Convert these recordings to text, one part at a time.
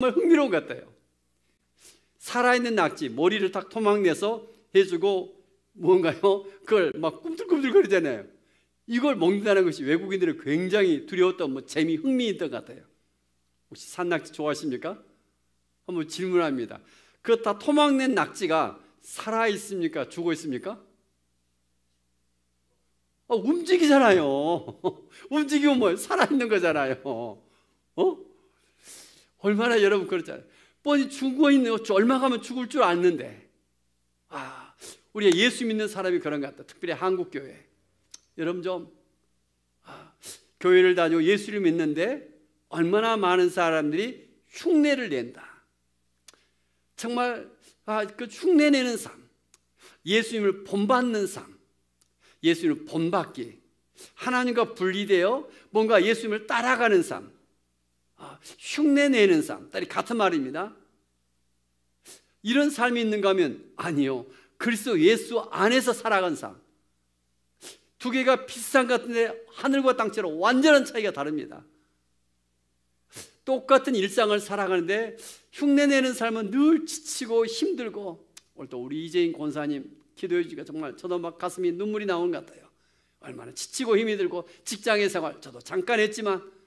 정말 흥미로운 것 같아요. 살아있는 낙지 머리를 딱 토막내서 해주고 뭔가요? 그걸 막 꿈틀꿈틀거리잖아요. 이걸 먹는다는 것이 외국인들은 굉장히 두려웠던 흥미있던 것 같아요. 혹시 산낙지 좋아하십니까? 한번 질문합니다. 그 다 토막낸 낙지가 살아있습니까? 죽어 있습니까? 움직이잖아요. 움직이면 뭐예요? 살아있는 거잖아요. 얼마나 여러분 그렇잖아요. 뻔히 죽어 있는 거 얼마 가면 죽을 줄 아는데, 우리가 예수 믿는 사람이 그런 것 같다. 특별히 한국교회. 여러분 좀 교회를 다니고 예수를 믿는데 얼마나 많은 사람들이 흉내를 낸다. 정말 그 흉내내는 삶, 예수님을 본받는 삶, 예수님을 본받기, 하나님과 분리되어 뭔가 예수님을 따라가는 삶, 흉내내는 삶, 같은 말입니다. 이런 삶이 있는가 하면 아니요, 그리스도 예수 안에서 살아간 삶. 두 개가 비슷한 것 같은데 하늘과 땅처럼 완전한 차이가 다릅니다. 똑같은 일상을 살아가는데 흉내내는 삶은 늘 지치고 힘들고, 오늘 또 우리 이재인 권사님 기도해 주니까 정말 저도 막 가슴이 눈물이 나오는 것 같아요. 얼마나 지치고 힘이 들고, 직장의 생활 저도 잠깐 했지만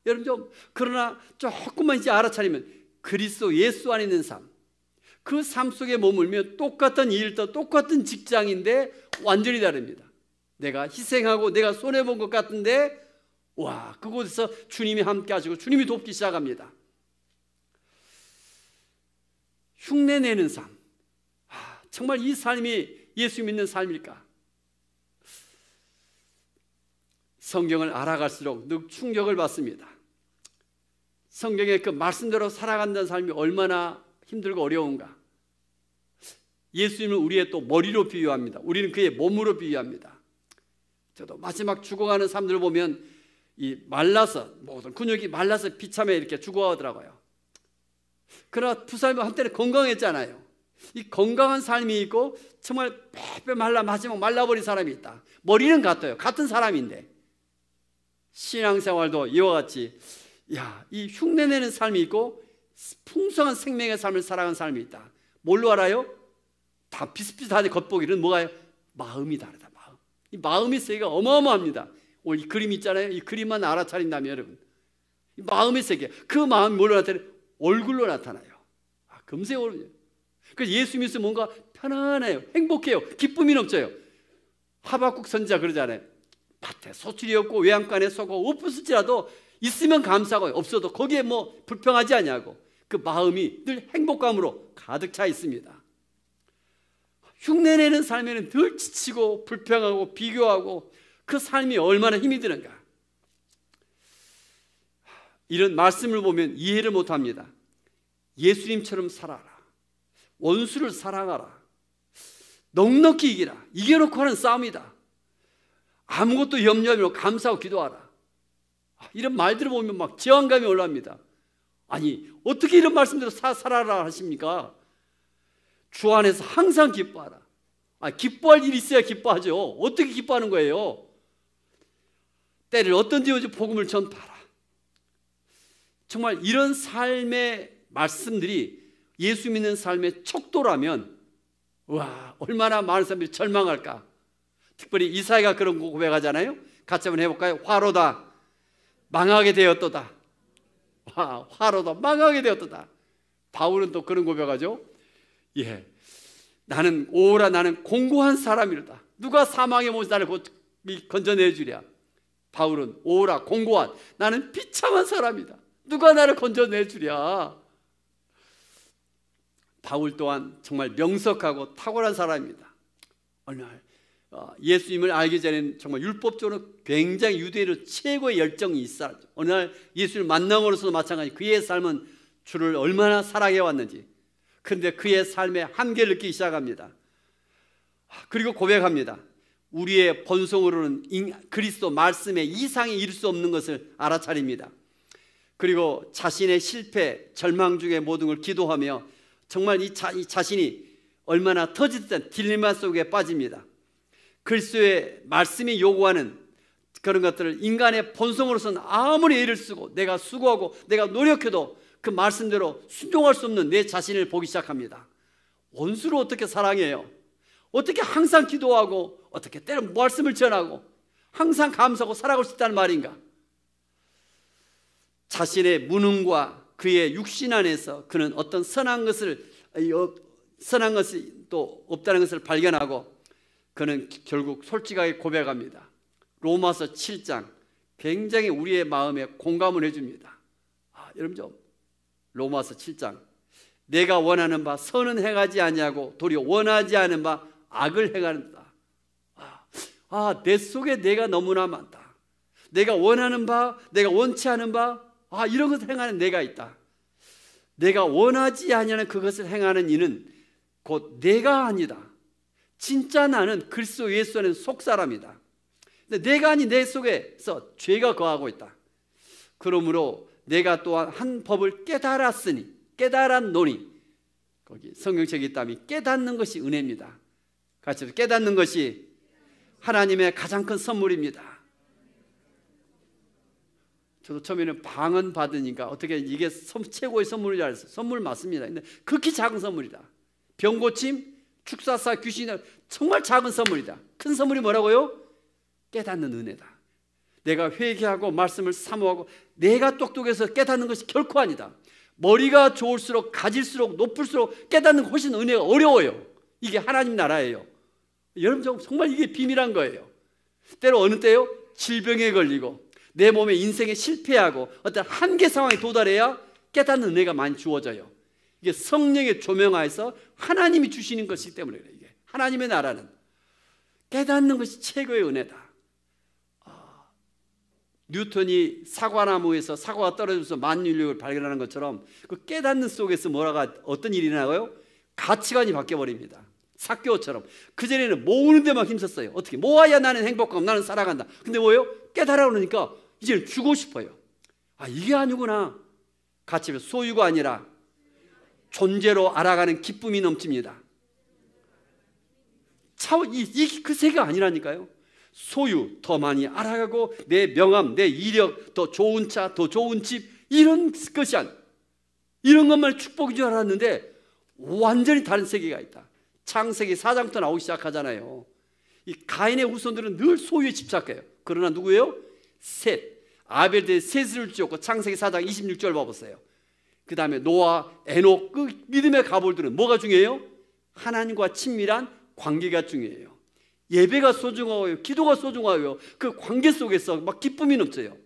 여러분 좀 그러나 조금만 이제 알아차리면 그리스도 예수 안에 있는 삶, 그 삶 속에 머물면 똑같은 일도 똑같은 직장인데 완전히 다릅니다. 내가 희생하고 내가 손해본 것 같은데 그곳에서 주님이 함께 하시고 주님이 돕기 시작합니다. 흉내내는 삶, 정말 이 삶이 예수 믿는 삶일까? 성경을 알아갈수록 늘 충격을 받습니다. 성경의 그 말씀대로 살아간다는 삶이 얼마나 힘들고 어려운가. 예수님은 우리의 또 머리로 비유합니다. 우리는 그의 몸으로 비유합니다. 저도 마지막 죽어가는 사람들을 보면 이 말라서 모든 근육이 말라서 비참해 이렇게 죽어가더라고요. 그러나 두 사람이 한때는 건강했잖아요. 이 건강한 삶이 있고 정말 빼빼 말라 마지막 말라버린 사람이 있다. 머리는 같아요. 같은 사람인데. 신앙생활도 이와 같이 이 흉내내는 삶이 있고 풍성한 생명의 삶을 살아가는 삶이 있다. 뭘로 알아요? 다 비슷비슷하지. 겉보기는 뭐가요? 마음이 다르다. 이 마음의 세계가 어마어마합니다. 오늘 이 그림 있잖아요. 이 그림만 알아차린다면 여러분, 이 마음의 세계, 그 마음이 뭘로 나타나요? 얼굴로 나타나요. 금세 오르죠. 그래서 예수 믿으면 뭔가 편안해요. 행복해요. 기쁨이 넘쳐요. 하박국 선지자 그러잖아요. 밭에 소출이 없고 외양간에 쏘고 없을지라도 있으면 감사하고 없어도 거기에 불평하지 않냐고. 그 마음이 늘 행복감으로 가득 차 있습니다. 흉내내는 삶에는 늘 지치고 불평하고 비교하고 그 삶이 얼마나 힘이 드는가. 이런 말씀을 보면 이해를 못합니다. 예수님처럼 살아라. 원수를 사랑하라. 넉넉히 이기라. 이겨놓고 하는 싸움이다. 아무것도 염려하지 말고 감사하고 기도하라. 이런 말들을 보면 막 저항감이 올라옵니다. 아니 어떻게 이런 말씀대로 살아라 하십니까? 주 안에서 항상 기뻐하라. 기뻐할 일이 있어야 기뻐하죠. 어떻게 기뻐하는 거예요? 때를 어떤지 오직 복음을 전파하라. 정말 이런 삶의 말씀들이 예수 믿는 삶의 척도라면 얼마나 많은 사람들이 절망할까. 특별히 이사야가 그런 거 고백하잖아요. 같이 한번 해볼까요? 화로다 망하게 되었도다. 화로다 망하게 되었도다. 바울은 또 그런 고백하죠. 나는 공고한 사람이로다. 누가 사망의 못에서 나를 건져내주랴. 바울은 오라 공고한, 나는 비참한 사람이다. 누가 나를 건져내주랴. 바울 또한 정말 명석하고 탁월한 사람입니다. 어느 날 예수님을 알기 전에는 정말 율법적으로 굉장히 유대인으로 최고의 열정이 있었죠. 어느 날 예수님을 만남으로서도 마찬가지. 그의 삶은 주를 얼마나 사랑해 왔는지. 그런데 그의 삶에 한계를 느끼기 시작합니다. 그리고 고백합니다. 우리의 본성으로는 그리스도 말씀의 이상에 이룰 수 없는 것을 알아차립니다. 그리고 자신의 실패, 절망 중에 모든 걸 기도하며 정말 이 자신이 얼마나 터지듯한 딜레마 속에 빠집니다. 그리스도의 말씀이 요구하는 그런 것들을 인간의 본성으로서는 아무리 애를 쓰고 내가 수고하고 내가 노력해도 그 말씀대로 순종할 수 없는 내 자신을 보기 시작합니다. 원수를 어떻게 사랑해요? 어떻게 항상 기도하고 어떻게 때로 말씀을 전하고 항상 감사하고 살아갈 수 있다는 말인가? 자신의 무능과 그의 육신 안에서 그는 어떤 선한 것이 또 없다는 것을 발견하고 그는 결국 솔직하게 고백합니다. 로마서 7장 굉장히 우리의 마음에 공감을 해줍니다. 여러분 좀 로마서 7장 내가 원하는 바 선은 행하지 아니하고 도리어 원하지 않은 바 악을 행하는다. 내 속에 내가 너무나 많다. 내가 원하는 바, 내가 원치 않은 바, 이런 것을 행하는 내가 있다. 내가 원하지 아니하는 그것을 행하는 이는 곧 내가 아니다. 진짜 나는 그리스도 예수 안에 속사람이다. 근데 내가 아닌 내 속에서 죄가 거하고 있다. 그러므로 내가 또한 한 법을 깨달았노니 거기 성경책에 있다면 깨닫는 것이 은혜입니다. 같이 깨닫는 것이 하나님의 가장 큰 선물입니다. 저도 처음에는 방언 받으니까 어떻게 이게 최고의 선물인 줄 알았어요. 선물 맞습니다. 근데 극히 작은 선물이다. 병고침, 축사사, 귀신, 정말 작은 선물이다. 큰 선물이 뭐라고요? 깨닫는 은혜다. 내가 회개하고 말씀을 사모하고 내가 똑똑해서 깨닫는 것이 결코 아니다. 머리가 좋을수록 가질수록 높을수록 깨닫는 것 훨씬 은혜가 어려워요. 이게 하나님 나라예요. 여러분 정말 이게 비밀한 거예요. 때로 어느 때요? 질병에 걸리고 내 몸에 인생에 실패하고 어떤 한계 상황에 도달해야 깨닫는 은혜가 많이 주어져요. 이게 성령의 조명하에서 하나님이 주시는 것이기 때문에 그래요. 이게 하나님의 나라는 깨닫는 것이 최고의 은혜다. 뉴턴이 사과나무에서 사과가 떨어져서 만유인력을 발견하는 것처럼 그 깨닫는 속에서 어떤 일이 나고요? 가치관이 바뀌어버립니다. 삭개오처럼 그전에는 모으는 데만 힘썼어요. 어떻게 모아야 나는 행복하고 나는 살아간다. 근데 뭐예요? 깨달아 그러니까 이제는 주고 싶어요. 이게 아니구나. 가치가 소유가 아니라 존재로 알아가는 기쁨이 넘칩니다. 그 세계가 아니라니까요. 소유 더 많이 알아가고 내 명함, 내 이력, 더 좋은 차, 더 좋은 집 이런 것이 이런 것만 축복인 줄 알았는데 완전히 다른 세계가 있다. 창세기 4장부터 나오기 시작하잖아요. 이 가인의 후손들은 늘 소유에 집착해요. 그러나 누구예요? 셋. 아벨 때 셋을 지었고 창세기 4장 26절 봐보세요. 그 다음에 노아, 에녹 그 믿음의 가볼들은 뭐가 중요해요? 하나님과 친밀한 관계가 중요해요. 예배가 소중하고요. 기도가 소중하고요. 그 관계 속에서 막 기쁨이 넘쳐요.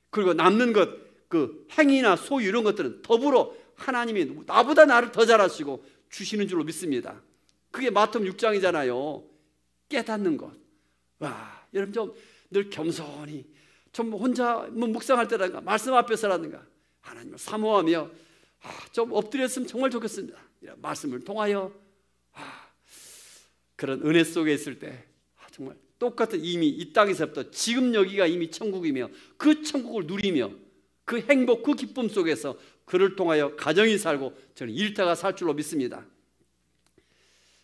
그리고 남는 것, 그 행위나 소유 이런 것들은 더불어 하나님이 나보다 나를 더 잘하시고 주시는 줄로 믿습니다. 그게 마태복음 6장이잖아요. 깨닫는 것. 여러분 좀 늘 겸손히 좀 혼자 묵상할 때라든가 말씀 앞에서라든가 하나님을 사모하며 좀 엎드렸으면 정말 좋겠습니다. 이런 말씀을 통하여 그런 은혜 속에 있을 때 정말 똑같은 이미 이 땅에서부터 지금 여기가 이미 천국이며 그 천국을 누리며 그 행복 그 기쁨 속에서 그를 통하여 가정이 살고 저는 일터가 살 줄로 믿습니다.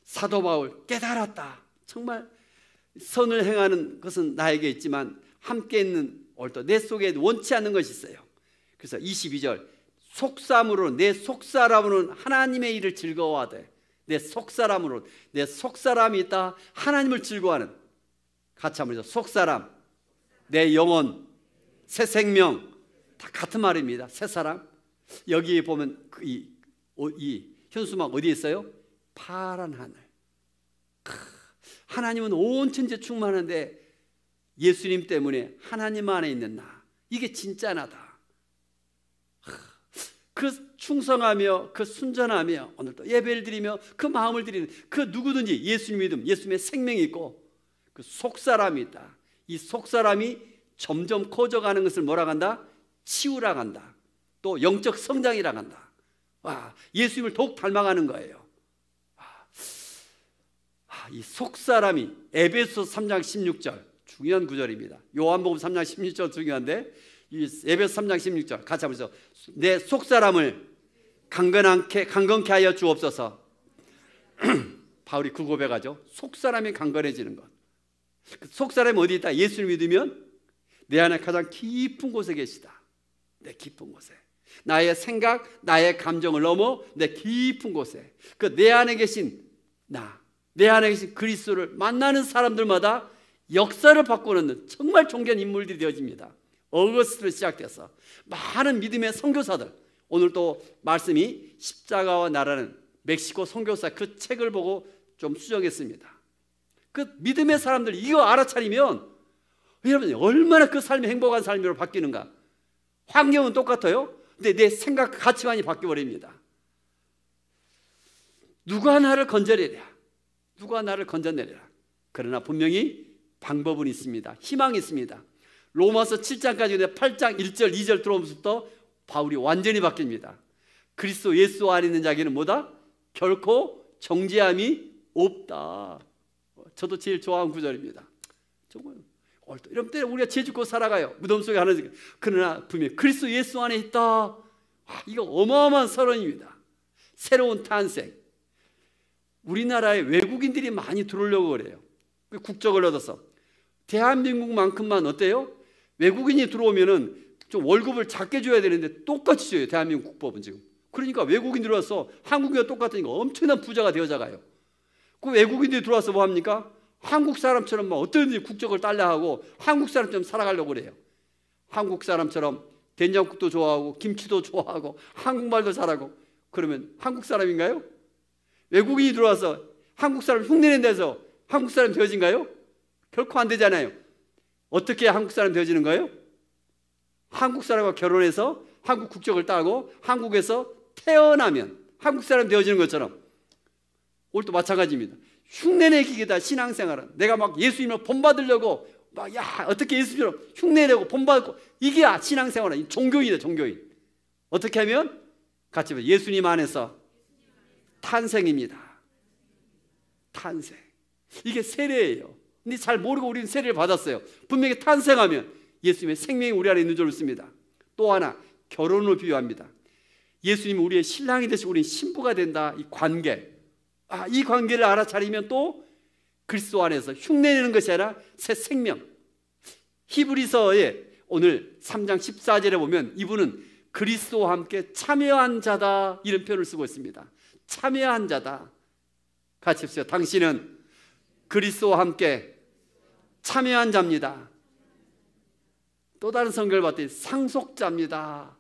사도 바울 깨달았다. 정말 선을 행하는 것은 나에게 있지만 함께 있는 내 속에 원치 않는 것이 있어요. 그래서 22절 속사람으로 내 속사람으로는 하나님의 일을 즐거워하되 내 속사람으로 내 속사람이 있다. 하나님을 즐거워하는 같이 한번 해서 속사람 내 영혼 새 생명 다 같은 말입니다. 새 사람 여기에 보면 이 현수막 어디에 있어요? 파란 하늘. 하나님은 온 천지에 충만한데 예수님 때문에 하나님 안에 있는 나 이게 진짜 나다. 그 충성하며 그 순전하며 오늘도 예배를 드리며 그 마음을 드리는 그 누구든지 예수님 믿음 예수님의 생명이 있고 그 속사람이 있다. 이 속사람이 점점 커져가는 것을 뭐라 한다? 치유라 한다. 또 영적 성장이라 한다. 예수님을 더욱 닮아가는 거예요. 이 속사람이 에베소 3장 16절 중요한 구절입니다. 요한복음 3장 16절 중요한데 이 에베소 3장 16절 같이 한번 해서 내 속사람을 강건케 하여 주옵소서. 바울이 그 고백하죠. 속사람이 강건해지는 것. 속사람이 어디 있다? 예수를 믿으면 내 안에 가장 깊은 곳에 계시다. 내 깊은 곳에, 나의 생각, 나의 감정을 넘어 내 깊은 곳에 그 내 안에 계신 내 안에 계신 그리스도를 만나는 사람들마다 역사를 바꾸는 정말 존귀한 인물들이 되어집니다. 어거스트로 시작돼서 많은 믿음의 선교사들, 오늘 또 말씀이 십자가와 나라는 멕시코 선교사 그 책을 보고 좀 수정했습니다. 그 믿음의 사람들 이거 알아차리면 여러분 얼마나 그 삶이 행복한 삶으로 바뀌는가. 환경은 똑같아요. 근데 내 생각 가치관이 바뀌어버립니다. 누가 나를 건져내랴, 누가 나를 건져내랴. 그러나 분명히 방법은 있습니다. 희망이 있습니다. 로마서 7장까지 8장 1절 2절 들어오면서부터 바울이 완전히 바뀝니다. 그리스도 예수 안에 있는 자에게는 뭐다? 결코 정죄함이 없다. 저도 제일 좋아하는 구절입니다. 정말 이런 때 우리가 죄 짓고 살아가요. 무덤 속에 하는. 그러나 분명히 그리스도 예수 안에 있다. 이거 어마어마한 선언입니다. 새로운 탄생. 우리나라에 외국인들이 많이 들어오려고 그래요. 국적을 얻어서. 대한민국만큼만 어때요? 외국인이 들어오면은 좀 월급을 작게 줘야 되는데 똑같이 줘요. 대한민국 국법은 지금. 그러니까 외국인 들어와서 한국인과 똑같으니까 엄청난 부자가 되어져가요. 그 외국인들이 들어와서 뭐 합니까? 한국 사람처럼 막 어떤지 국적을 딸려 하고 한국 사람처럼 살아가려고 그래요. 한국 사람처럼 된장국도 좋아하고 김치도 좋아하고 한국말도 잘하고. 그러면 한국 사람인가요? 외국인이 들어와서 한국 사람 흉내낸 데서 한국 사람 되어진가요? 결코 안 되잖아요. 어떻게 한국 사람 되어지는 거예요? 한국 사람과 결혼해서 한국 국적을 따고 한국에서 태어나면 한국 사람 되어지는 것처럼 오늘도 마찬가지입니다. 흉내내기 기다 신앙생활은. 내가 막 예수님을 본받으려고 막 어떻게 예수님을 흉내내고 본받고 이게 신앙생활은 종교인이다. 종교인. 어떻게 하면? 같이 보세요. 예수님 안에서 탄생입니다. 탄생. 이게 세례예요. 근데 잘 모르고 우리는 세례를 받았어요. 분명히 탄생하면 예수님의 생명이 우리 안에 있는 줄 믿습니다. 또 하나 결혼을 비유합니다. 예수님이 우리의 신랑이 되시고 우리는 신부가 된다. 이 관계. 이 관계를 알아차리면 또 그리스도 안에서 흉내내는 것이 아니라 새 생명. 히브리서에 오늘 3장 14절에 보면 이분은 그리스도와 함께 참여한 자다 이런 표현을 쓰고 있습니다. 참여한 자다. 같이 해보세요. 당신은 그리스도와 함께 참여한 자입니다. 또 다른 성경을 봤더니 상속자입니다.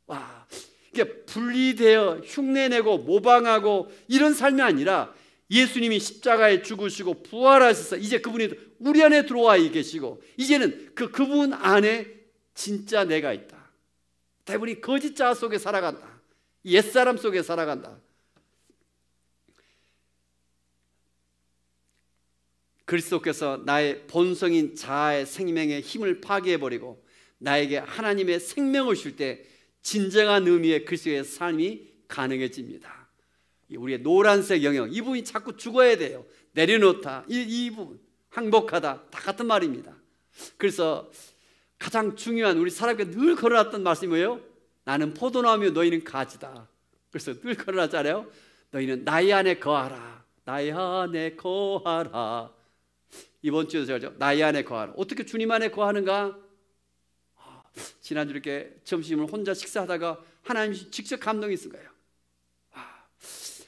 와, 이게 분리되어 흉내내고 모방하고 이런 삶이 아니라 예수님이 십자가에 죽으시고 부활하셔서 이제 그분이 우리 안에 들어와 계시고 이제는 그분 안에 진짜 내가 있다. 대부분이 거짓자 속에 살아간다. 옛사람 속에 살아간다. 그리스도께서 나의 본성인 자아의 생명의 힘을 파괴해버리고 나에게 하나님의 생명을 줄 때 진정한 의미의 그리스도의 삶이 가능해집니다. 우리의 노란색 영역, 이 부분이 자꾸 죽어야 돼요. 내려놓다, 이 부분, 항복하다, 다 같은 말입니다. 그래서 가장 중요한 우리 사람에게 늘 걸어놨던 말씀이 뭐예요? 나는 포도나무며 너희는 가지다. 그래서 늘 걸어놨잖아요. 너희는 나의 안에 거하라. 나의 안에 거하라. 이번 주에도 제가 나의 안에 거하라. 어떻게 주님 안에 거하는가? 지난주 이렇게 점심을 혼자 식사하다가 하나님이 직접 감동이 있은 거예요.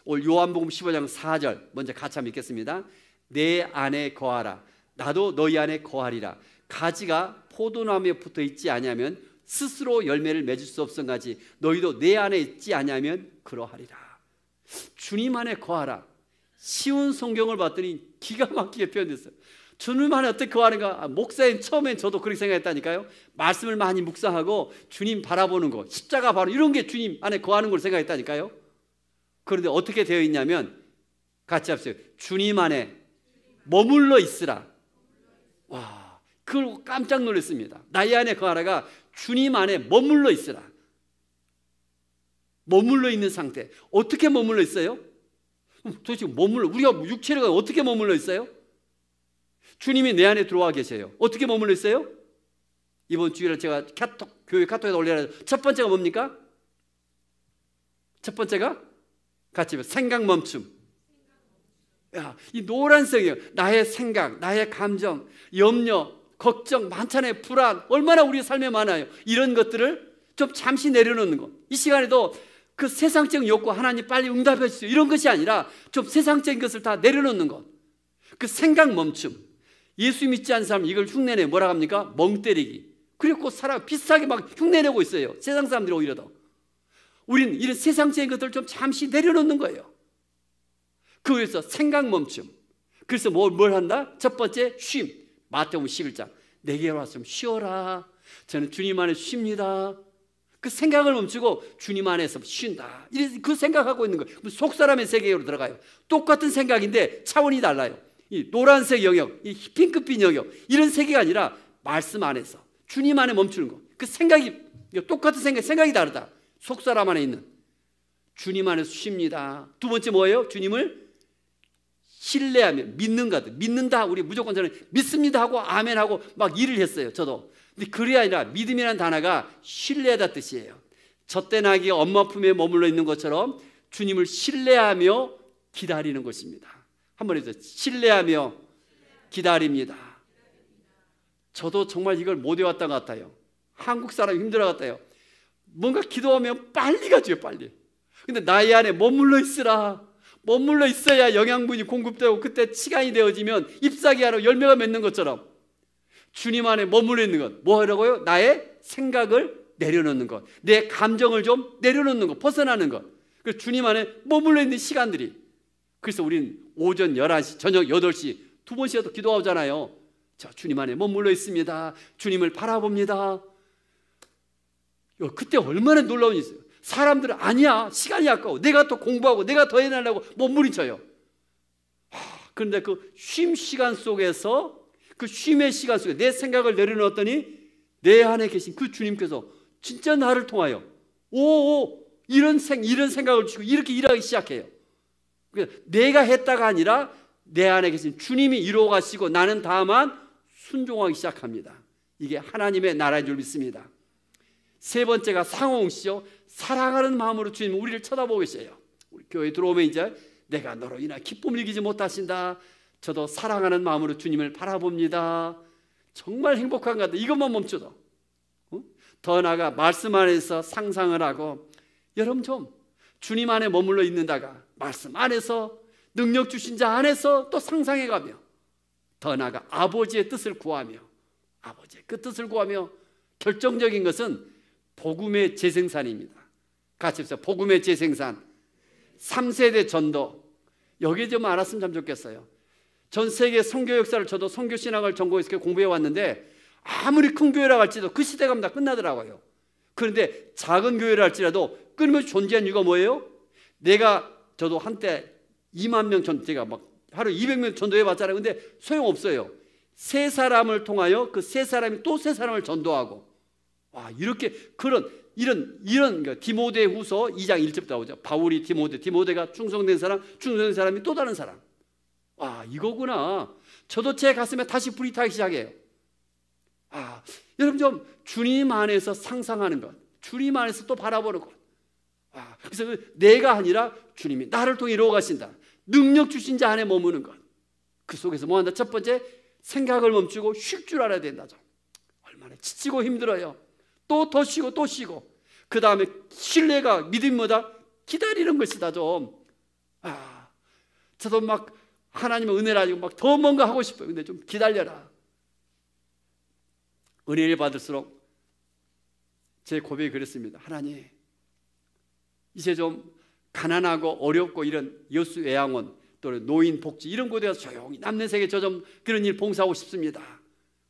오늘 요한복음 15장 4절 먼저 같이 한번 읽겠습니다. 내 안에 거하라. 나도 너희 안에 거하리라. 가지가 포도나무에 붙어 있지 아니하면 스스로 열매를 맺을 수 없음같이 너희도 내 안에 있지 아니하면 그러하리라. 주님 안에 거하라. 쉬운 성경을 봤더니 기가 막히게 표현됐어요. 주님 안에 어떻게 거하는가? 목사님 처음엔 저도 그렇게 생각했다니까요. 말씀을 많이 묵상하고 주님 바라보는 거, 십자가 바로 이런 게 주님 안에 거하는 걸 생각했다니까요. 그런데 어떻게 되어 있냐면 같이 합시다. 주님 안에 머물러 있으라. 와, 그걸 깜짝 놀랐습니다. 나의 안에 거하라가 주님 안에 머물러 있으라. 머물러 있는 상태. 어떻게 머물러 있어요? 도대체 우리가 육체가 어떻게 머물러 있어요? 주님이 내 안에 들어와 계세요. 어떻게 머물러 있어요? 이번 주일에 제가 교회 카톡에다 올려라. 첫 번째가 뭡니까? 첫 번째가 같이 생각 멈춤. 이 노란색이에요. 나의 생각, 나의 감정, 염려, 걱정 많잖아요. 불안 얼마나 우리 삶에 많아요. 이런 것들을 좀 잠시 내려놓는 것. 이 시간에도 그 세상적인 욕구 하나님 빨리 응답해 주세요 이런 것이 아니라 좀 세상적인 것을 다 내려놓는 것. 그 생각 멈춤. 예수 믿지 않는 사람 이걸 흉내내 뭐라 합니까? 멍 때리기. 그리고 사람 비슷하게 막 흉내내고 있어요. 세상 사람들이 오히려 더. 우리는 이런 세상적인 것들을 좀 잠시 내려놓는 거예요. 그래서 생각 멈춤. 그래서 뭘 한다? 첫 번째 쉼. 마태복음 11장 내게로 와서 좀 쉬어라. 저는 주님 안에 쉽니다. 그 생각을 멈추고 주님 안에서 쉰다. 그 생각하고 있는 거예요. 속 사람의 세계로 들어가요. 똑같은 생각인데 차원이 달라요. 이 노란색 영역, 이 핑크빛 영역 이런 세계가 아니라 말씀 안에서 주님 안에 멈추는 거. 그 생각이 똑같은 생각이 다르다. 속 사람 안에 있는 주님 안에서 쉽니다. 두 번째 뭐예요? 주님을 신뢰하며 믿는 것. 믿는다. 우리 무조건 저는 믿습니다 하고 아멘 하고 막 일을 했어요. 저도. 근데 그게 아니라 믿음이라는 단어가 신뢰하다 뜻이에요. 젖된 아기가 엄마 품에 머물러 있는 것처럼 주님을 신뢰하며 기다리는 것입니다. 한번 해주세요. 신뢰하며 기다립니다. 저도 정말 이걸 못 외웠던 것 같아요. 한국 사람이 힘들어 같아요. 뭔가 기도하면 빨리 가줘요. 빨리. 근데 나의 안에 머물러 있으라. 머물러 있어야 영양분이 공급되고 그때 시간이 되어지면 잎사귀 하나 열매가 맺는 것처럼 주님 안에 머물러 있는 것. 뭐 하라고요? 나의 생각을 내려놓는 것. 내 감정을 좀 내려놓는 것. 벗어나는 것. 그래서 주님 안에 머물러 있는 시간들이. 그래서 우리는 오전 11시, 저녁 8시 두 번씩도 기도하잖아요. 자, 주님 안에 머물러 있습니다. 주님을 바라봅니다. 그때 얼마나 놀라운 일이 있어요. 사람들은 아니야. 시간이 아까워. 내가 또 공부하고 내가 더 해내려고 몸부림쳐요. 그런데 그 쉼 시간 속에서 그 쉼의 시간 속에 내 생각을 내려놓았더니 내 안에 계신 그 주님께서 진짜 나를 통하여 이런 생각을 주시고 이렇게 일하기 시작해요. 내가 했다가 아니라 내 안에 계신 주님이 이루어 가시고 나는 다만 순종하기 시작합니다. 이게 하나님의 나라인 줄 믿습니다. 세 번째가 상호응시죠. 사랑하는 마음으로 주님 우리를 쳐다보고 계세요. 우리 교회에 들어오면 이제 내가 너로 인하여 기쁨을 이기지 못하신다. 저도 사랑하는 마음으로 주님을 바라봅니다. 정말 행복한 것 같아요. 이것만 멈춰도. 더 나아가 말씀 안에서 상상을 하고 여러분 좀 주님 안에 머물러 있는다가 말씀 안에서 능력 주신 자 안에서 또 상상해가며 더 나아가 아버지의 뜻을 구하며 아버지의 그 뜻을 구하며 결정적인 것은 복음의 재생산입니다. 같이 해서 복음의 재생산 3세대 전도 여기에 좀 알았으면 참 좋겠어요. 전 세계 선교 역사를 저도 선교신학을 전공해서 공부해 왔는데 아무리 큰 교회라 할지라도 그 시대가 다 끝나더라고요. 그런데 작은 교회라 할지라도 끊임없이 존재한 이유가 뭐예요? 저도 한때 2만 명 제가 막 하루 200명 전도해 봤잖아요. 근데 소용없어요. 세 사람을 통하여 그 세 사람이 또 세 사람을 전도하고 이렇게 이런 그러니까 디모데 후서 2장 1절부터 나오죠. 바울이 디모데가 충성된 사람이 또 다른 사람. 이거구나. 저도 제 가슴에 다시 불이 타기 시작해요. 여러분 좀 주님 안에서 상상하는 것, 주님 안에서 또 바라보는 것. 그래서 내가 아니라 주님이 나를 통해 이루어 가신다. 능력 주신 자 안에 머무는 것. 그 속에서 뭐 한다? 첫 번째 생각을 멈추고 쉴 줄 알아야 된다. 좀 얼마나 지치고 힘들어요. 또 더 쉬고 또 쉬고 그 다음에 신뢰가 믿음보다 기다리는 것이다. 좀 저도 막 하나님의 은혜를 가지고 막 더 뭔가 하고 싶어요. 근데 좀 기다려라. 은혜를 받을수록 제 고백이 그랬습니다. 하나님 이제 좀 가난하고 어렵고 이런 여수 애양원 또는 노인 복지 이런 곳에 가서 조용히 남는 세계 저 좀 그런 일 봉사하고 싶습니다.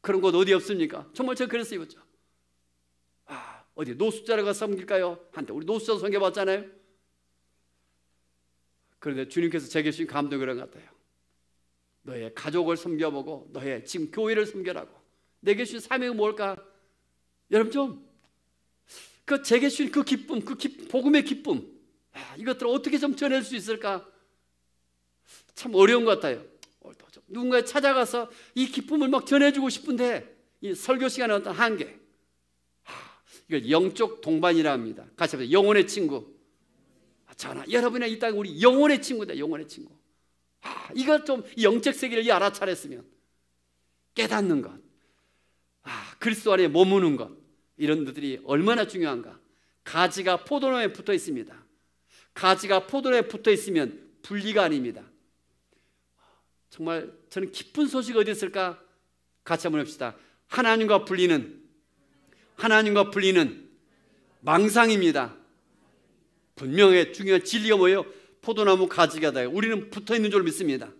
그런 곳 어디 없습니까? 정말 제가 그랬어요. 어디 노숙자를 가서 섬길까요? 한때 우리 노숙자 섬겨봤잖아요. 그런데 주님께서 제게 주신 감동이 그런 것 같아요. 너의 가족을 섬겨보고 너의 지금 교회를 섬겨라고. 내게 주신 사명이 뭘까? 여러분 좀 그 제게 주신 그 기쁨, 복음의 기쁨 이것들을 어떻게 좀 전할 수 있을까? 참 어려운 것 같아요. 누군가에 찾아가서 이 기쁨을 막 전해주고 싶은데 이 설교 시간에 어떤 한계. 이걸 영적 동반이라 합니다. 같이 합니다. 영혼의 친구. 여러분의 이 땅에 우리 영혼의 친구다. 영혼의 친구. 이걸 좀 영적 세계를 알아차렸으면 깨닫는 것. 그리스도 안에 머무는 것, 이런 것들이 얼마나 중요한가. 가지가 포도나무에 붙어 있습니다. 가지가 포도나무에 붙어 있으면 분리가 아닙니다. 정말 저는 기쁜 소식이 어디 있을까? 같이 한번 해봅시다. 하나님과 분리는 망상입니다. 분명히 중요한 진리가 뭐예요? 포도나무 가지가 다. 우리는 붙어있는 줄 믿습니다.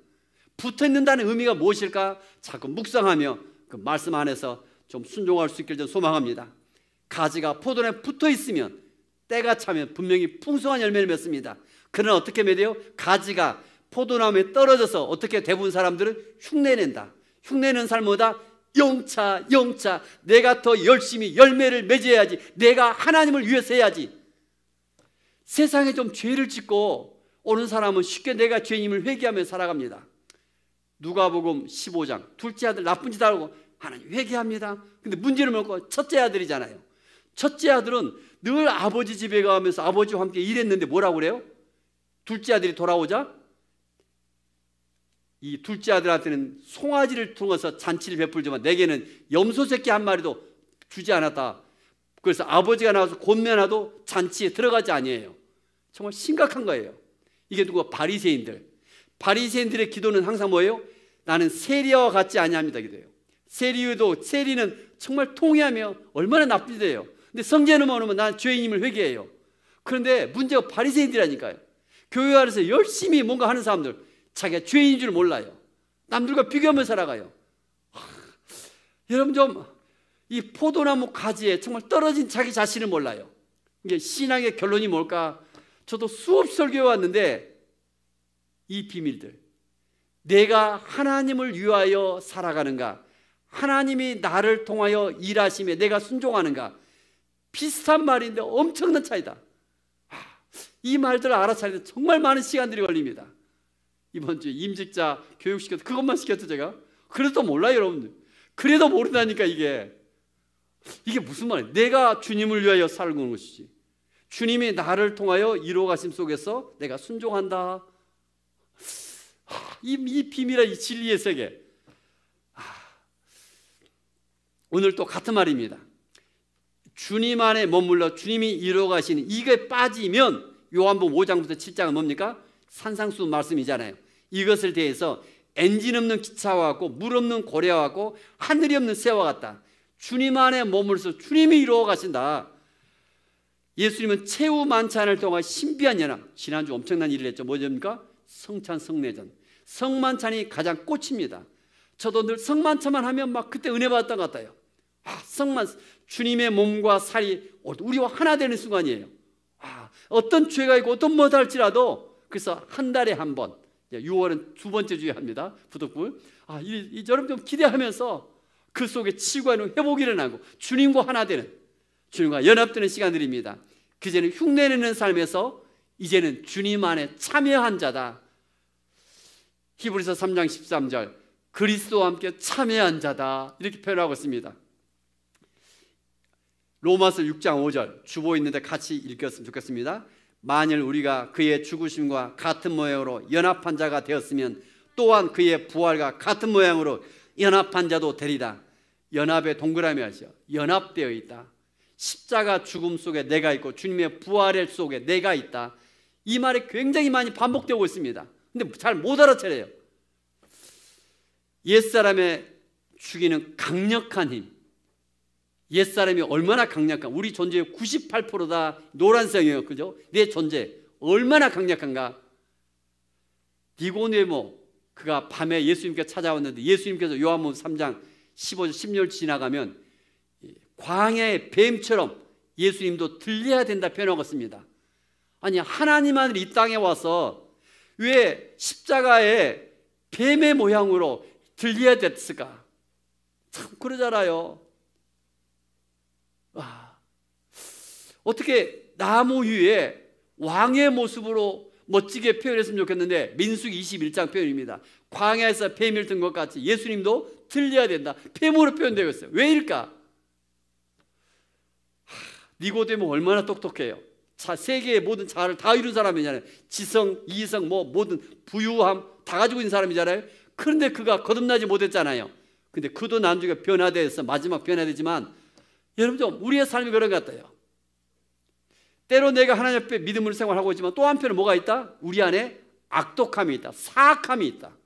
붙어있는다는 의미가 무엇일까? 자꾸 묵상하며 그 말씀 안에서 좀 순종할 수 있기를 저는 소망합니다. 가지가 포도나무에 붙어있으면 때가 차면 분명히 풍성한 열매를 맺습니다. 그러나 어떻게 맺어요? 가지가 포도나무에 떨어져서 어떻게 대부분 사람들은 흉내낸다. 흉내내는 삶보다 영차 내가 더 열심히 열매를 맺어야지, 내가 하나님을 위해서 해야지. 세상에 좀 죄를 짓고 오는 사람은 쉽게 내가 죄인임을 회개하며 살아갑니다. 누가복음 15장 둘째 아들 나쁜 짓 하고 하나님 회개합니다. 근데 문제는 뭐고? 첫째 아들이잖아요. 첫째 아들은 늘 아버지 집에 가면서 아버지와 함께 일했는데 뭐라고 그래요? 둘째 아들이 돌아오자 이 둘째 아들한테는 송아지를 통해서 잔치를 베풀지만 내게는 염소 새끼 한 마리도 주지 않았다. 그래서 아버지가 나와서 곤면하도 잔치에 들어가지 아니에요. 정말 심각한 거예요. 이게 누구? 바리새인들의 기도는 항상 뭐예요? 나는 세리와 같지 아니합니다 기도예요. 세리는 정말 통회하며 얼마나 나쁜 일이에요. 근데 성전에 오면 난 죄인임을 회개해요. 그런데 문제가 바리새인들이라니까요. 교회 안에서 열심히 뭔가 하는 사람들, 자기가 죄인인 줄 몰라요. 남들과 비교하며 살아가요. 여러분 좀 이 포도나무 가지에 정말 떨어진 자기 자신을 몰라요. 이게 신앙의 결론이 뭘까? 저도 수없이 설교해 왔는데 이 비밀들, 내가 하나님을 위하여 살아가는가, 하나님이 나를 통하여 일하심에 내가 순종하는가, 비슷한 말인데 엄청난 차이다. 이 말들을 알아차리는데 정말 많은 시간들이 걸립니다. 이번 주에 임직자 교육시켰다. 그것만 시켰죠 제가. 그래도 몰라요 여러분들. 그래도 모른다니까. 이게 무슨 말이에요? 내가 주님을 위하여 살는 것이지, 주님이 나를 통하여 이루어가심 속에서 내가 순종한다. 이 비밀의 이 진리의 세계. 오늘 또 같은 말입니다. 주님 안에 머물러 주님이 이루어가시는 이게 빠지면 요한복음 5장부터 7장은 뭡니까? 산상수 말씀이잖아요. 이것을 대해서 엔진 없는 기차와 같고 물 없는 고래와 같고 하늘이 없는 새와 같다. 주님 안에 머물러서 주님이 이루어 가신다. 예수님은 최후 만찬을 통한 신비한 연합, 지난주 엄청난 일을 했죠. 뭐입니까? 성찬 성례전. 성만찬이 가장 꽃입니다. 저도 늘 성만찬만 하면 막 그때 은혜 받았던 것 같아요. 주님의 몸과 살이 우리와 하나 되는 순간이에요. 어떤 죄가 있고 어떤 뭐다 할지라도, 그래서 한 달에 한 번, 6월은 두 번째 주에 합니다. 부득불. 여러분 좀 기대하면서 그 속에 치유하는 회복이 일어나고 주님과 하나 되는, 주님과 연합되는 시간들입니다. 그전에 흉내내는 삶에서 이제는 주님 안에 참여한 자다. 히브리서 3장 13절, 그리스도와 함께 참여한 자다, 이렇게 표현하고 있습니다. 로마서 6장 5절 주보 있는데 같이 읽었으면 좋겠습니다. 만일 우리가 그의 죽으심과 같은 모양으로 연합한 자가 되었으면 또한 그의 부활과 같은 모양으로 연합한 자도 되리다. 연합의 동그라미 하시죠. 연합되어 있다. 십자가 죽음 속에 내가 있고 주님의 부활 속에 내가 있다. 이 말이 굉장히 많이 반복되고 있습니다. 근데 잘 못 알아차려요. 옛사람의 죽이는 강력한 힘, 옛사람이 얼마나 강력한, 우리 존재의 98%다 노란색이에요. 그죠? 내 존재 얼마나 강력한가. 니고데모, 그가 밤에 예수님께 찾아왔는데 예수님께서 요한복음 3장 15절 16절 지나가면 광야의 뱀처럼 예수님도 들려야 된다 표현하고 있습니다. 아니, 하나님 아들이 이 땅에 와서 왜 십자가에 뱀의 모양으로 들려야 됐을까? 참 그러잖아요. 어떻게 나무 위에 왕의 모습으로 멋지게 표현했으면 좋겠는데, 민수기 21장 표현입니다. 광야에서 뱀을 든 것 같이 예수님도 들려야 된다, 뱀으로 표현되고 있어요. 왜일까? 니고데모 얼마나 똑똑해요. 세계의 모든 자아를 다 이룬 사람이잖아요. 지성, 이성, 모든 부유함 다 가지고 있는 사람이잖아요. 그런데 그가 거듭나지 못했잖아요. 근데 그도 나중에 변화되어서 마지막 변화되지만 여러분 좀 우리의 삶이 그런 것 같아요. 때로 내가 하나님 앞에 믿음으로 생활하고 있지만 또 한편에 뭐가 있다? 우리 안에 악독함이 있다. 사악함이 있다.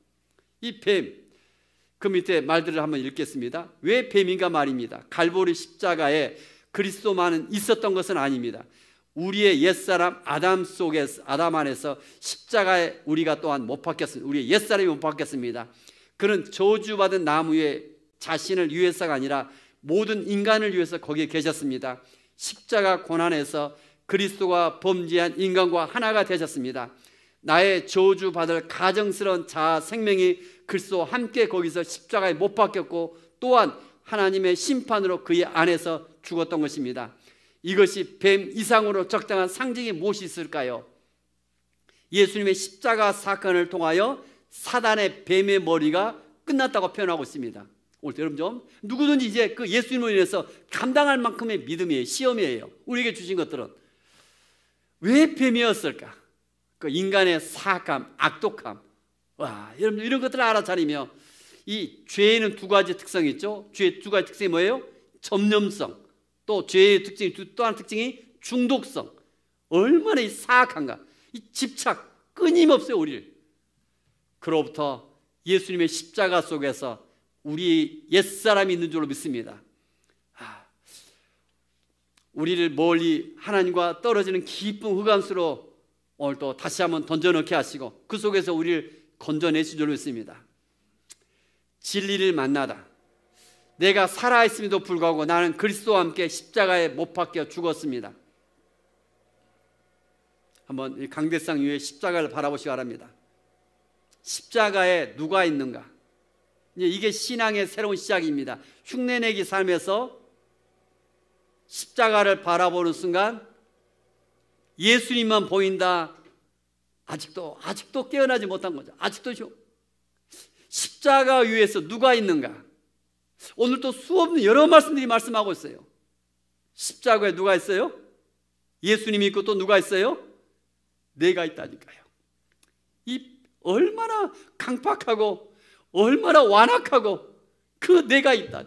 이 뱀, 그 밑에 말들을 한번 읽겠습니다. 왜 뱀인가 말입니다. 갈보리 십자가에 그리스도만은 있었던 것은 아닙니다. 우리의 옛사람 아담 안에서 십자가에 우리가 또한 못 박혔습니다. 우리의 옛사람이 못 박혔습니다. 그는 저주받은 나무 위에 자신을 위해서가 아니라 모든 인간을 위해서 거기에 계셨습니다. 십자가 고난에서 그리스도가 범죄한 인간과 하나가 되셨습니다. 나의 저주받을 가정스러운 자아 생명이 그리스도와 함께 거기서 십자가에 못 박혔고 또한 하나님의 심판으로 그의 안에서 죽었던 것입니다. 이것이 뱀 이상으로 적당한 상징이 무엇이 있을까요? 예수님의 십자가 사건을 통하여 사단의 뱀의 머리가 끝났다고 표현하고 있습니다. 오늘 여러분 좀 누구든지 이제 그 예수님으로 인해서 감당할 만큼의 믿음이에요. 시험이에요. 우리에게 주신 것들은 왜 뱀이었을까? 그 인간의 사악함, 악독함. 와, 여러분 이런 것들을 알아차리며 이 죄에는 두 가지 특성이 있죠. 죄의 두 가지 특성이 뭐예요? 전념성. 또 죄의 특징이 또 하나 특징이 중독성. 얼마나 이 사악한가. 이 집착 끊임없어요 우리를. 그로부터 예수님의 십자가 속에서 우리 옛사람이 있는 줄로 믿습니다. 우리를 멀리 하나님과 떨어지는 깊은 흑암수로 오늘 또 다시 한번 던져넣게 하시고 그 속에서 우리를 건져내신 줄로 믿습니다. 진리를 만나다. 내가 살아있음에도 불구하고 나는 그리스도와 함께 십자가에 못 박혀 죽었습니다. 한번 강대상 위에 십자가를 바라보시기 바랍니다. 십자가에 누가 있는가? 이게 신앙의 새로운 시작입니다. 흉내내기 삶에서 십자가를 바라보는 순간 예수님만 보인다. 아직도 깨어나지 못한 거죠. 아직도 십자가 위에서 누가 있는가? 오늘 또 수없는 여러 말씀들이 말씀하고 있어요. 십자가에 누가 있어요? 예수님이 있고 또 누가 있어요? 내가 있다니까요. 이 얼마나 강팍하고 얼마나 완악하고 그 내가 있다.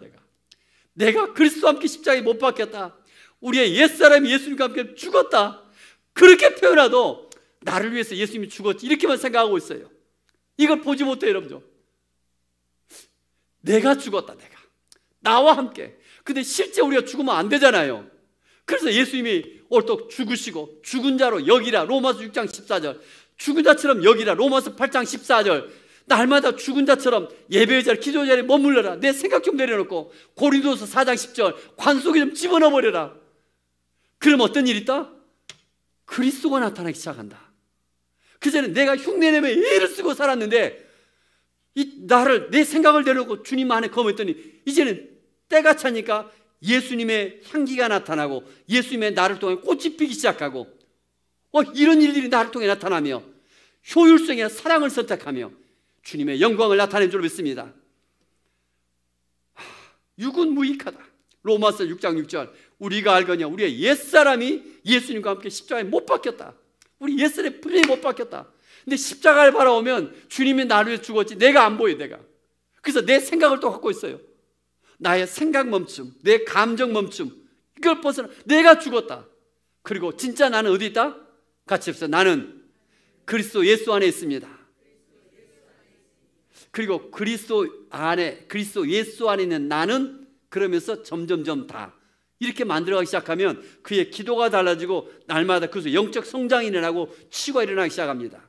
내가 그리스도와 함께 십자가에 못 박혔다. 우리의 옛사람이 예수님과 함께 죽었다. 그렇게 표현해도 나를 위해서 예수님이 죽었지 이렇게만 생각하고 있어요. 이걸 보지 못해요 여러분. 내가 죽었다. 내가 나와 함께. 근데 실제 우리가 죽으면 안 되잖아요. 그래서 예수님이 오늘 또 죽으시고 죽은 자로 여기라 로마서 6장 14절 죽은 자처럼 여기라 로마서 8장 14절 날마다 죽은 자처럼 예배의 자리 기도의 자리에 머물러라. 내 생각 좀 내려놓고 고린도서 4장 10절 관 속에 좀 집어넣어 버려라. 그럼 어떤 일이 있다? 그리스도가 나타나기 시작한다. 그전에 내가 흉내내며 애를 쓰고 살았는데 나를 내 생각을 내려놓고 주님 안에 거머했더니 이제는 때가 차니까 예수님의 향기가 나타나고 예수님의 나를 통해 꽃이 피기 시작하고 이런 일들이 나를 통해 나타나며 효율성이나 사랑을 선택하며 주님의 영광을 나타낸 줄 믿습니다. 육은 무익하다. 로마서 6장 6절 우리가 알거냐 우리의 옛사람이 예수님과 함께 십자가에 못 박혔다. 우리 옛사람이 분명히 못 박혔다. 근데 십자가를 바라보면 주님이 나를 위해 죽었지 내가 안 보여. 내가 그래서 내 생각을 또 갖고 있어요. 나의 생각 멈춤, 내 감정 멈춤 이걸 벗어나 내가 죽었다. 그리고 진짜 나는 어디 있다? 같이 합시다. 나는 그리스도 예수 안에 있습니다. 그리고 그리스도 예수 안에 있는 나는 그러면서 점점점 다 이렇게 만들어가기 시작하면 그의 기도가 달라지고 날마다 그래서 영적 성장이 일어나고 치유가 일어나기 시작합니다.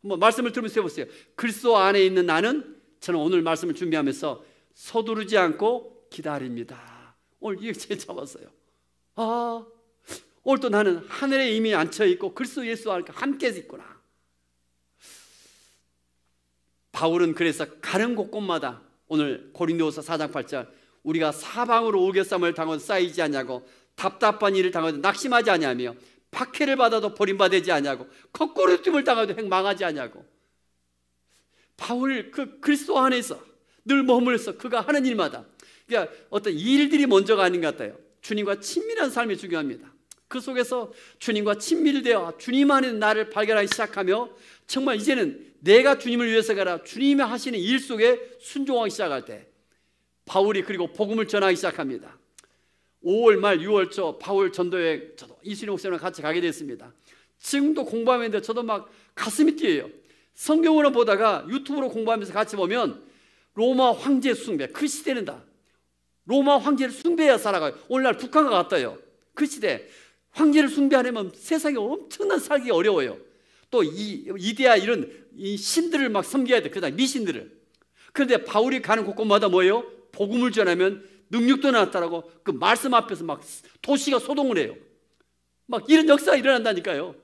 한번 말씀을 들으면서 해보세요. 그리스도 안에 있는 나는 저는 오늘 말씀을 준비하면서 서두르지 않고 기다립니다. 오늘 이렇게 제일 잡았어요. 오늘 또 나는 하늘에 이미 앉혀있고 그리스도 예수와 함께 있구나. 바울은 그래서 가는 곳곳마다 오늘 고린도서 4장 8절 우리가 사방으로 우겨쌈을 당하고 쌓이지 않냐고 답답한 일을 당하도 낙심하지 않냐며 박해를 받아도 버림받지 않냐고 거꾸로 뜸을 당하도 행망하지 않냐고 바울 그 그리스도 안에서 늘 머물러서 그가 하는 일마다 그러니까 어떤 일들이 먼저가 아닌 것 같아요. 주님과 친밀한 삶이 중요합니다. 그 속에서 주님과 친밀되어 주님 안에 나를 발견하기 시작하며 정말 이제는 내가 주님을 위해서 가라 주님이 하시는 일 속에 순종하기 시작할 때 바울이 그리고 복음을 전하기 시작합니다. 5월 말 6월 초 바울 전도여행 저도 이순희 목사님과 같이 가게 됐습니다. 지금도 공부하면서 저도 막 가슴이 뛰어요. 성경으로 보다가 유튜브로 공부하면서 같이 보면 로마 황제 숭배, 그 시대는 다 로마 황제를 숭배해야 살아가요. 오늘날 북한과 같아요. 그 시대 황제를 숭배하려면 세상에 엄청난 살기 어려워요. 또 이데아 이런 이 신들을 막 섬겨야 돼. 그다음 미신들을. 그런데 바울이 가는 곳곳마다 뭐예요? 복음을 전하면 능력도 나타나고 그 말씀 앞에서 막 도시가 소동을 해요. 막 이런 역사가 일어난다니까요.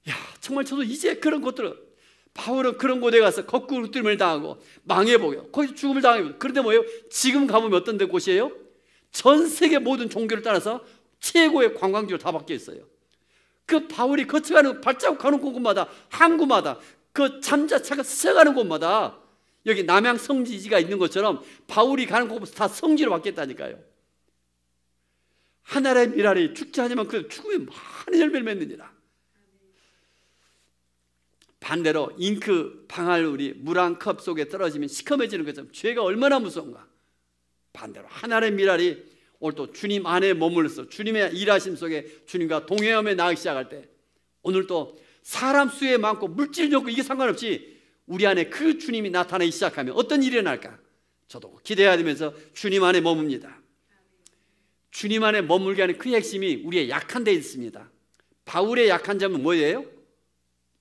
야, 정말 저도 이제 그런 것들을, 바울은 그런 곳에 가서 거꾸로 뜸을 당하고 망해보고 거기서 죽음을 당하고, 그런데 뭐예요? 지금 가보면 어떤 데 곳이에요? 전 세계 모든 종교를 따라서 최고의 관광지로 다 바뀌어 있어요. 그 바울이 거쳐가는 발자국 가는 곳마다, 항구마다, 그 잠자차가 스쳐가는 곳마다 여기 남양 성지가 있는 것처럼 바울이 가는 곳부터 다 성지로 바뀌었다니까요. 하나의 미랄이 죽지 않으면 그 죽음에 많은 열매를 맺느니라. 반대로 잉크 방울이 물 한 컵 속에 떨어지면 시커매지는 것처럼 죄가 얼마나 무서운가. 반대로 하나의 미랄이 오늘 또 주님 안에 머물러서 주님의 일하심 속에 주님과 동행하며 나아가기 시작할 때, 오늘 또 사람 수에 많고 물질 좋고 이게 상관없이 우리 안에 그 주님이 나타나기 시작하면 어떤 일이 일어날까? 저도 기대해야 되면서 주님 안에 머뭅니다. 주님 안에 머물게 하는 그 핵심이 우리의 약한 데 있습니다. 바울의 약한 점은 뭐예요?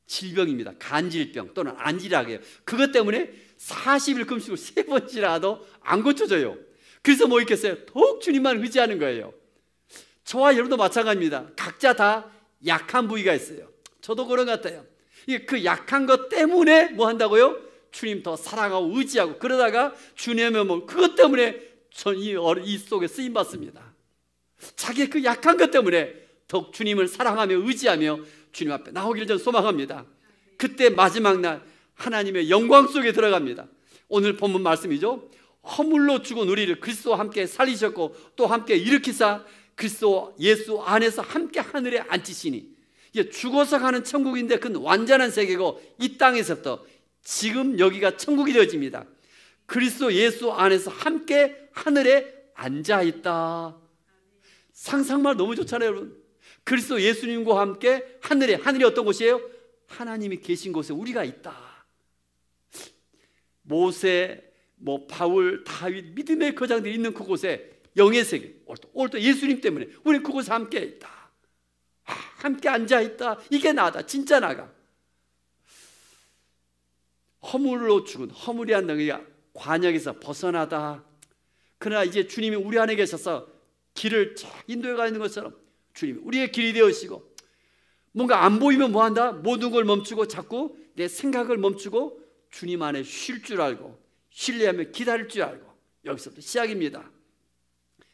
질병입니다. 간질병 또는 안질이라고 해요. 그것 때문에 40일 금식을 3번이라도 안 고쳐져요. 그래서 뭐 있겠어요? 더욱 주님만 의지하는 거예요. 저와 여러분도 마찬가지입니다. 각자 다 약한 부위가 있어요. 저도 그런 것 같아요. 그 약한 것 때문에 뭐 한다고요? 주님 더 사랑하고 의지하고, 그러다가 주님의 뭐 그것 때문에 전 이 속에 쓰임 받습니다. 자기의 그 약한 것 때문에 더욱 주님을 사랑하며 의지하며 주님 앞에 나오기를 전 소망합니다. 그때 마지막 날 하나님의 영광 속에 들어갑니다. 오늘 본문 말씀이죠. 허물로 죽은 우리를 그리스도와 함께 살리셨고 또 함께 일으키사 그리스도 예수 안에서 함께 하늘에 앉히시니, 이게 죽어서 가는 천국인데 그건 완전한 세계고 이 땅에서부터 지금 여기가 천국이 되어집니다. 그리스도 예수 안에서 함께 하늘에 앉아있다. 상상만 너무 좋잖아요, 여러분. 그리스도 예수님과 함께 하늘에, 하늘이 어떤 곳이에요? 하나님이 계신 곳에 우리가 있다. 모세, 바울, 다윗, 믿음의 거장들이 있는 그곳에 영의 세계, 오늘 또 예수님 때문에 우리는 그곳에 함께 있다. 함께 앉아있다. 이게 나다. 진짜 나가. 허물로 죽은, 허물이한 너희가 관역에서 벗어나다. 그러나 이제 주님이 우리 안에 계셔서 길을 쫙 인도해 가 있는 것처럼 주님이 우리의 길이 되어시고, 뭔가 안 보이면 뭐한다? 모든 걸 멈추고 자꾸 내 생각을 멈추고 주님 안에 쉴 줄 알고 신뢰하며 기다릴 줄 알고, 여기서부터 시작입니다.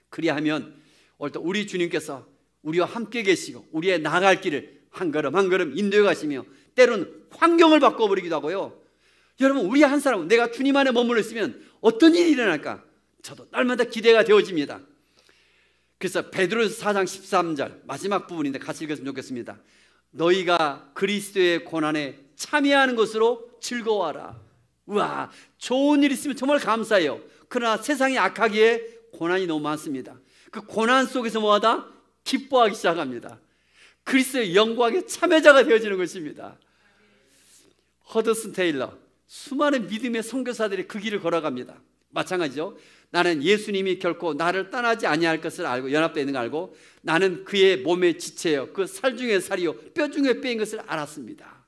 그리하면 오늘 또 우리 주님께서 우리와 함께 계시고 우리의 나아갈 길을 한 걸음 한 걸음 인도해 가시며 때로는 환경을 바꿔버리기도 하고요. 여러분, 우리 한 사람은 내가 주님 안에 머물러 있으면 어떤 일이 일어날까? 저도 날마다 기대가 되어집니다. 그래서 베드로서 4장 13절 마지막 부분인데 같이 읽었으면 좋겠습니다. 너희가 그리스도의 고난에 참여하는 것으로 즐거워하라. 우와, 좋은 일 있으면 정말 감사해요. 그러나 세상이 악하기에 고난이 너무 많습니다. 그 고난 속에서 뭐하다? 기뻐하기 시작합니다. 그리스도의 영광의 참여자가 되어지는 것입니다. 허드슨 테일러, 수많은 믿음의 선교사들이 그 길을 걸어갑니다. 마찬가지죠. 나는 예수님이 결코 나를 떠나지 아니할 것을 알고 연합되어 있는 걸 알고 나는 그의 몸의 지체요 그 살 중에 살이요 뼈 중에 뼈인 것을 알았습니다.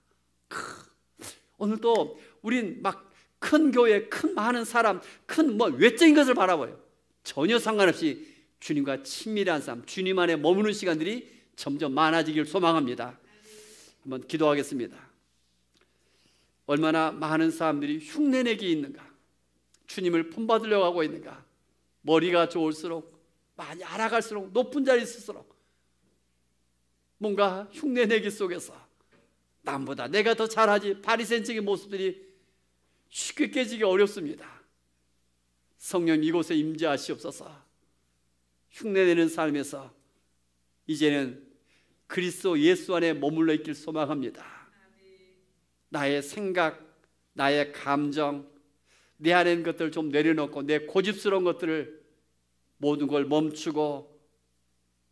오늘도 우린 막 큰 교회, 큰 많은 사람, 큰 외적인 것을 바라봐요. 전혀 상관없이 주님과 친밀한 삶, 주님 안에 머무는 시간들이 점점 많아지길 소망합니다. 한번 기도하겠습니다. 얼마나 많은 사람들이 흉내내기 있는가, 주님을 본받으려고 하고 있는가. 머리가 좋을수록, 많이 알아갈수록, 높은 자리에 있을수록 뭔가 흉내내기 속에서 남보다 내가 더 잘하지, 바리새인적인 모습들이 쉽게 깨지기 어렵습니다. 성령 이곳에 임재하시옵소서. 흉내내는 삶에서 이제는 그리스도 예수 안에 머물러 있길 소망합니다. 나의 생각, 나의 감정, 내 안에 있는 것들을 좀 내려놓고 내 고집스러운 것들을 모든 걸 멈추고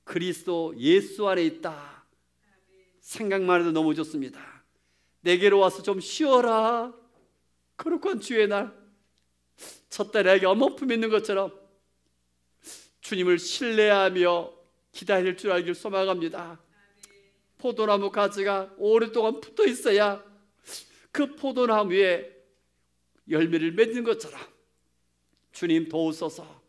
그리스도 예수 안에 있다 생각만 해도 너무 좋습니다. 내게로 와서 좀 쉬어라. 거룩한 주의 날 첫 달에 어머품 있는 것처럼 주님을 신뢰하며 기다릴 줄 알기를 소망합니다. 포도나무 가지가 오랫동안 붙어 있어야 그 포도나무에 열매를 맺는 것처럼 주님 도우소서.